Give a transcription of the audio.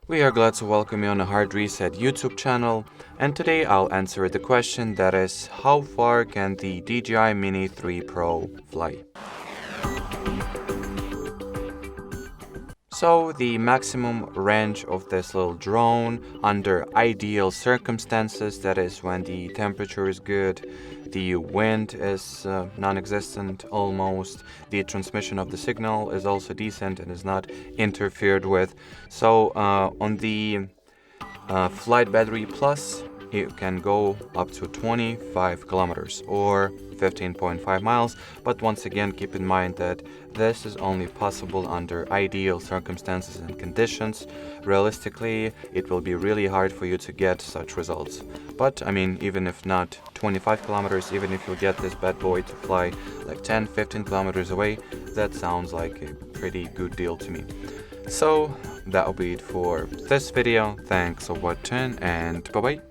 We are glad to welcome you on the Hard Reset YouTube channel, and today I'll answer the question that is, how far can the DJI Mini 3 Pro fly? So the maximum range of this little drone under ideal circumstances, that is when the temperature is good, the wind is non-existent almost, the transmission of the signal is also decent and is not interfered with. So on the Flight Battery Plus, you can go up to 25 kilometers or 15.5 miles, but once again keep in mind that this is only possible under ideal circumstances and conditions. Realistically, it will be really hard for you to get such results. But I mean, even if not 25 kilometers, even if you get this bad boy to fly like 10-15 kilometers away, that sounds like a pretty good deal to me. So that'll be it for this video. Thanks for watching and bye bye.